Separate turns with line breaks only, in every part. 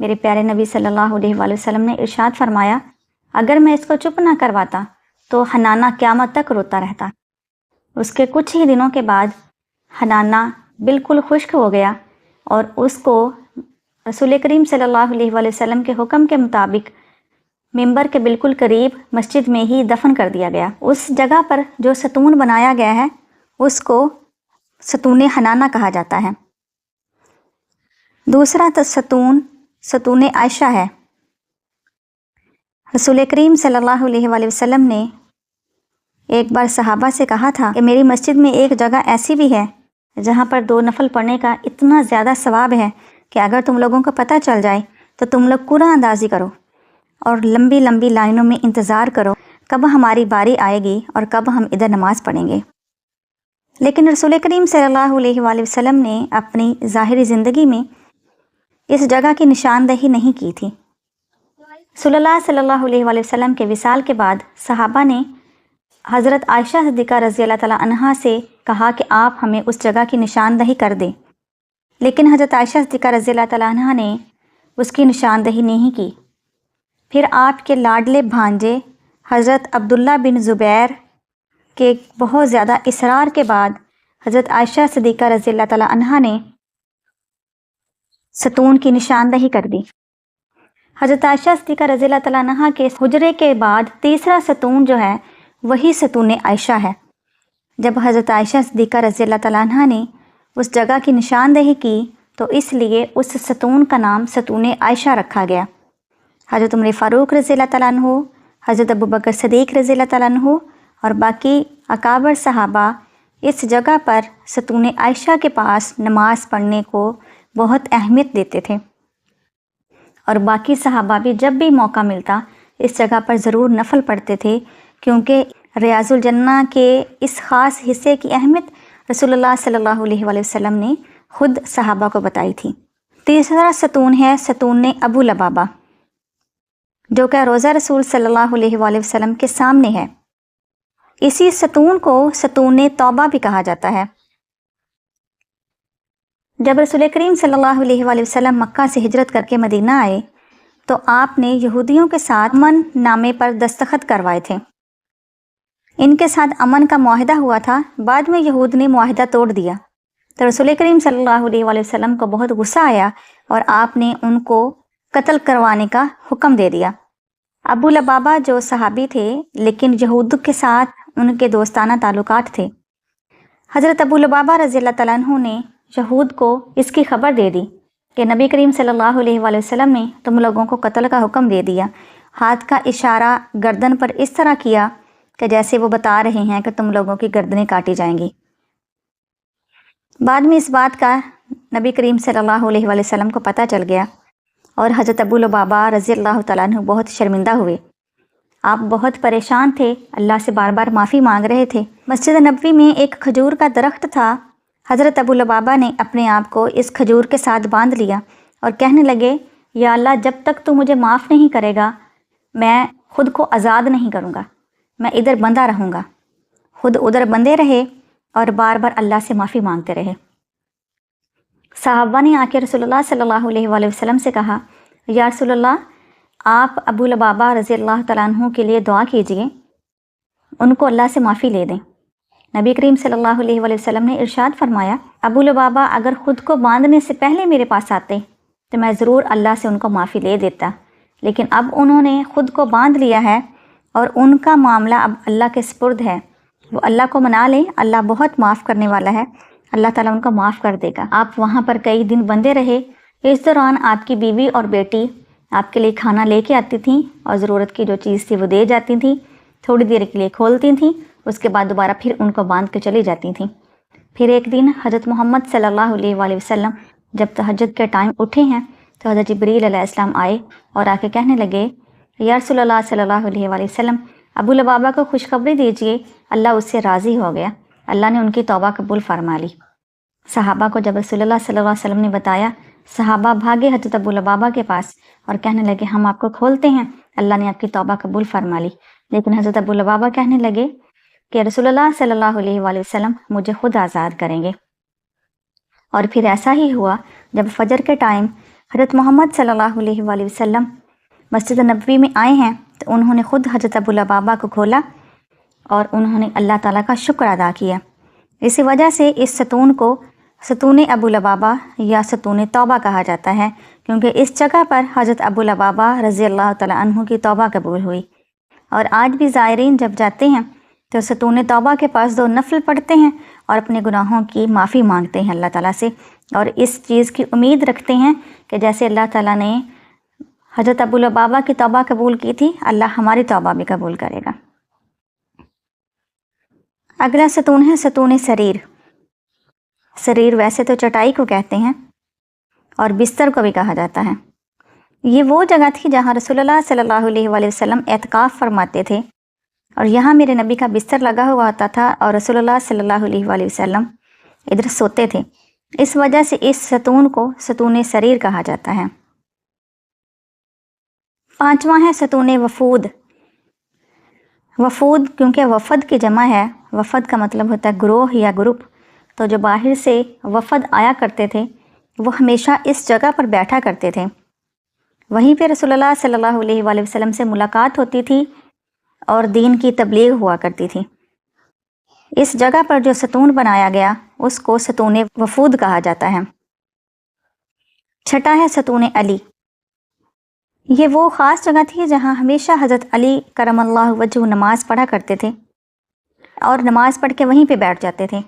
میرے پیارے نبی صلی اللہ علیہ وآلہ وسلم نے ارشاد فرمایا، اگر میں اس کو چپ نہ کرواتا تو حنانہ قیامت تک روتا رہتا۔ اس کے کچھ ہی دنوں کے بعد حنانہ بالکل خشک ہو گیا اور اس کو رسول کریم صلی اللہ علیہ وآلہ وسلم کے حکم کے مطابق ممبر کے بالکل قریب مسجد میں ہی دفن کر دیا گیا۔ اس جگہ پر جو ستون بنایا گیا ہے اس کو ستون حنانہ کہا جاتا ہے۔ دوسرا ستون عائشہ ہے۔ رسول کریم صلی اللہ علیہ وآلہ وسلم نے ایک بار صحابہ سے کہا تھا کہ میری مسجد میں ایک جگہ ایسی بھی ہے جہاں پر 2 نفل پڑھنے کا اتنا زیادہ ثواب ہے کہ اگر تم لوگوں کو پتہ چل جائے تو تم لوگ قرآن اندازی کرو اور لمبی لمبی لائنوں میں انتظار کرو کب ہماری باری آئے گی اور کب ہم ادھر نماز پڑھیں گے۔ لیکن رسول کریم صلی اللہ علیہ وآلہ وسلم نے اپنی ظاہری زندگی میں اس جگہ کی نشاندہی نہیں کی تھی۔ رسول اللہ صلی اللہ علیہ وآلہ وسلم کے وصال کے بعد صحابہ نے حضرت عائشہ صدیقہ رضی اللہ تعالیٰ عنہا سے کہا کہ آپ ہمیں اس جگہ کی نشاندہی کر دیں، لیکن حضرت عائشہ صدیقہ رضی اللہ تعالیٰ عنہا نے اس کی نشاندہی نہیں کی۔ پھر آپ کے لاڈلے بھانجے حضرت عبداللہ بن زبیر کے بہت زیادہ اصرار کے بعد حضرت عائشہ صدیقہ رضی اللہ تعالیٰ عنہا نے ستون کی نشاندہی کر دی۔ حضرت عائشہ صدیقہ رضی اللہ تعالیٰ عنہا کے حجرے کے بعد تیسرا ستون جو ہے وہی ستون عائشہ ہے۔ جب حضرت عائشہ صدیقہ رضی اللہ تعالیٰ عنہا نے اس جگہ کی نشاندہی کی تو اس لیے اس ستون کا نام ستون عائشہ رکھا گیا۔ حضرت عمر فاروق رضی اللہ تعالیٰ عنہ، حضرت ابوبکر صدیق رضی اللہ تعالیٰ عنہ اور باقی اکابر صحابہ اس جگہ پر ستون عائشہ کے پاس نماز پڑھنے کو بہت اہمیت دیتے تھے، اور باقی صحابہ بھی جب بھی موقع ملتا اس جگہ پر ضرور نفل پڑھتے تھے، کیونکہ ریاض الجنہ کے اس خاص حصے کی اہمیت رسول اللہ صلی اللہ علیہ وآلہ وسلم نے خود صحابہ کو بتائی تھی۔ تیسرا ستون ہے ستون ابو لبابہ، جو کہ روضہ رسول صلی اللہ علیہ وآلہ وسلم کے سامنے ہے۔ اسی ستون کو ستون توبہ بھی کہا جاتا ہے۔ جب رسول کریم صلی اللہ علیہ وآلہ وسلم مکہ سے ہجرت کر کے مدینہ آئے تو آپ نے یہودیوں کے ساتھ امن نامے پر دستخط کروائے تھے۔ ان کے ساتھ امن کا معاہدہ ہوا تھا، بعد میں یہود نے معاہدہ توڑ دیا تو رسول کریم صلی اللہ علیہ وآلہ وسلم کو بہت غصہ آیا اور آپ نے ان کو قتل کروانے کا حکم دے دیا۔ ابو لبابہ جو صحابی تھے لیکن یہود کے ساتھ ان کے دوستانہ تعلقات تھے۔ حضرت ابو لبابہ رضی اللہ تعالیٰ عنہ نے یہود کو اس کی خبر دے دی کہ نبی کریم صلی اللہ علیہ وآلہ وسلم نے تم لوگوں کو قتل کا حکم دے دیا۔ ہاتھ کا اشارہ گردن پر اس طرح کیا کہ جیسے وہ بتا رہے ہیں کہ تم لوگوں کی گردنیں کاٹی جائیں گی۔ بعد میں اس بات کا نبی کریم صلی اللہ علیہ وآلہ وسلم کو پتہ چل گیا اور حضرت ابو لبابہ رضی اللہ تعالیٰ عنہ بہت شرمندہ ہوئے۔ آپ بہت پریشان تھے، اللہ سے بار بار معافی مانگ رہے تھے۔ مسجد نبوی میں ایک کھجور کا درخت تھا۔ حضرت ابو لبابہ نے اپنے آپ کو اس کھجور کے ساتھ باندھ لیا اور کہنے لگے، یا اللہ، جب تک تو مجھے معاف نہیں کرے گا میں خود کو آزاد نہیں کروں گا، میں ادھر بندہ رہوں گا۔ خود ادھر بندے رہے اور بار بار اللہ سے معافی مانگتے رہے۔ صحابہ نے آ کے رسول اللہ صلی اللہ علیہ وآلہ وسلم سے کہا، یا رسول اللہ، آپ ابو لبابہ رضی اللہ تعالیٰ عنہ کے لیے دعا کیجئے، ان کو اللہ سے معافی لے دیں۔ نبی کریم صلی اللہ علیہ وآلہ وسلم نے ارشاد فرمایا، ابو لبابہ اگر خود کو باندھنے سے پہلے میرے پاس آتے تو میں ضرور اللہ سے ان کو معافی لے دیتا، لیکن اب انہوں نے خود کو باندھ لیا ہے اور ان کا معاملہ اب اللہ کے سپرد ہے۔ وہ اللہ کو منا لیں، اللہ بہت معاف کرنے والا ہے، اللہ تعالیٰ ان کو معاف کر دے گا۔ آپ وہاں پر کئی دن بندے رہے۔ اس دوران آپ کی بیوی اور بیٹی آپ کے لیے کھانا لے کے آتی تھیں اور ضرورت کی جو چیز تھی وہ دے جاتی تھیں، تھوڑی دیر کے لیے کھولتی تھیں، اس کے بعد دوبارہ پھر ان کو باندھ کے چلی جاتی تھیں۔ پھر ایک دن حضرت محمد صلی اللہ علیہ وآلہ وسلم جب تہجد کے ٹائم اٹھے ہیں تو حضرت جبریل علیہ السلام آئے اور آ کے کہنے لگے، یا رسول اللہ صلی اللہ علیہ وآلہ وسلم، ابو لبابہ کو خوشخبری دیجئے، اللہ اس سے راضی ہو گیا، اللہ نے ان کی توبہ قبول فرما لی۔ صحابہ کو جب رسول اللہ صلی اللہ علیہ وسلم نے بتایا، صحابہ بھاگے حضرت ابو لبابہ کے پاس اور کہنے لگے، ہم آپ کو کھولتے ہیں، اللہ نے آپ کی توبہ قبول فرما لی۔ لیکن حضرت ابو لبابہ کہنے لگے کہ رسول اللہ صلی اللہ علیہ وآلہ وسلم مجھے خود آزاد کریں گے۔ اور پھر ایسا ہی ہوا، جب فجر کے ٹائم حضرت محمد صلی اللہ علیہ وآلہ وسلم مسجد نبوی میں آئے ہیں تو انہوں نے خود حضرت ابو لبابہ کو کھولا اور انہوں نے اللہ تعالیٰ کا شکر ادا کیا۔ اسی وجہ سے اس ستون کو ستون ابو لبابہ یا ستون توبہ کہا جاتا ہے، کیونکہ اس جگہ پر حضرت ابو لبابہ رضی اللہ تعالیٰ عنہ کی توبہ قبول ہوئی۔ اور آج بھی زائرین جب جاتے ہیں تو ستون توبہ کے پاس 2 نفل پڑھتے ہیں اور اپنے گناہوں کی معافی مانگتے ہیں اللہ تعالیٰ سے، اور اس چیز کی امید رکھتے ہیں کہ جیسے اللہ تعالیٰ نے حضرت ابو لبابہ کی توبہ قبول کی تھی، اللہ ہماری توبہ بھی قبول کرے گا۔ اگلا ستون ہے ستون سریر۔ سریر ویسے تو چٹائی کو کہتے ہیں اور بستر کو بھی کہا جاتا ہے۔ یہ وہ جگہ تھی جہاں رسول اللہ صلی اللہ علیہ وآلہ وسلم اعتکاف فرماتے تھے، اور یہاں میرے نبی کا بستر لگا ہوا ہوتا تھا اور رسول اللہ صلی اللہ علیہ وآلہ وسلم ادھر سوتے تھے۔ اس وجہ سے اس ستون کو ستون سریر کہا جاتا ہے۔ 5واں ہے ستون وفود۔ وفود کیونکہ وفد کی جمع ہے، وفد کا مطلب ہوتا ہے گروہ یا گروپ، تو جو باہر سے وفد آیا کرتے تھے وہ ہمیشہ اس جگہ پر بیٹھا کرتے تھے۔ وہیں پہ رسول اللہ صلی اللہ علیہ وآلہ وسلم سے ملاقات ہوتی تھی اور دین کی تبلیغ ہوا کرتی تھی۔ اس جگہ پر جو ستون بنایا گیا اس کو ستون وفود کہا جاتا ہے۔ 6 ہے ستون علی۔ یہ وہ خاص جگہ تھی جہاں ہمیشہ حضرت علی کرم اللہ وجہ نماز پڑھا کرتے تھے اور نماز پڑھ کے وہیں پہ بیٹھ جاتے تھے،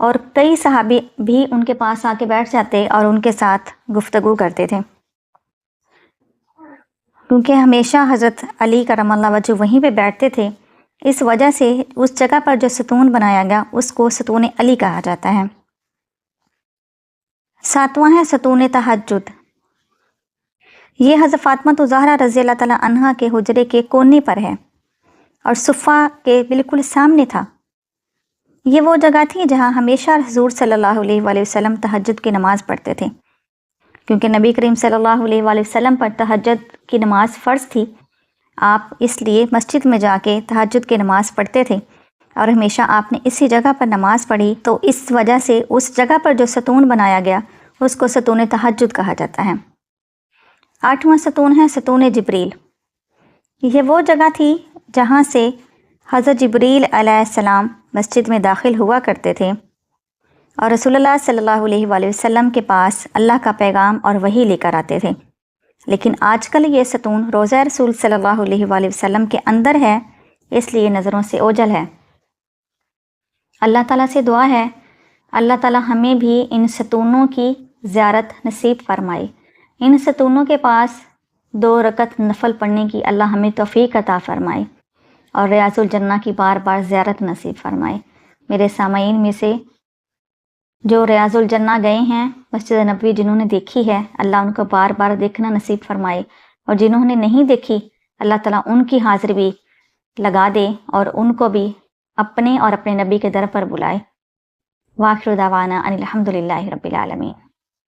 اور کئی صحابی بھی ان کے پاس آ کے بیٹھ جاتے اور ان کے ساتھ گفتگو کرتے تھے، کیونکہ ہمیشہ حضرت علی کرم اللہ وجہ وہیں پہ بیٹھتے تھے۔ اس وجہ سے اس جگہ پر جو ستون بنایا گیا اس کو ستون علی کہا جاتا ہے۔ 7واں ہے ستون تہجد۔ یہ حضرت فاطمہ زہرا رضی اللہ تعالیٰ عنہا کے حجرے کے کونے پر ہے اور صفہ کے بالکل سامنے تھا۔ یہ وہ جگہ تھی جہاں ہمیشہ حضور صلی اللہ علیہ وآلہ وسلم تہجد کی نماز پڑھتے تھے، کیونکہ نبی کریم صلی اللہ علیہ وآلہ وسلم پر تہجد کی نماز فرض تھی۔ آپ اس لیے مسجد میں جا کے تہجد کی نماز پڑھتے تھے اور ہمیشہ آپ نے اسی جگہ پر نماز پڑھی، تو اس وجہ سے اس جگہ پر جو ستون بنایا گیا اس کو ستون تہجد کہا جاتا ہے۔ 8واں ستون ہے ستون جبریل۔ یہ وہ جگہ تھی جہاں سے حضرت جبریل علیہ السلام مسجد میں داخل ہوا کرتے تھے اور رسول اللہ صلی اللہ علیہ وآلہ وسلم کے پاس اللہ کا پیغام اور وحی لے کر آتے تھے۔ لیکن آج کل یہ ستون روضہ رسول صلی اللہ علیہ وآلہ وسلم کے اندر ہے، اس لیے نظروں سے اوجھل ہے۔ اللہ تعالیٰ سے دعا ہے اللہ تعالیٰ ہمیں بھی ان ستونوں کی زیارت نصیب فرمائے۔ ان ستونوں کے پاس 2 رکعت نفل پڑھنے کی اللہ ہمیں توفیق عطا فرمائے اور ریاض الجنہ کی بار بار زیارت نصیب فرمائے۔ میرے سامعین میں سے جو ریاض الجنہ گئے ہیں مسجد نبوی، جنہوں نے دیکھی ہے، اللہ ان کو بار بار دیکھنا نصیب فرمائے، اور جنہوں نے نہیں دیکھی اللہ تعالیٰ ان کی حاضری بھی لگا دے اور ان کو بھی اپنے اور اپنے نبی کے در پر بلائے۔ وآخر دعوانا ان الحمد للہ رب العالمین۔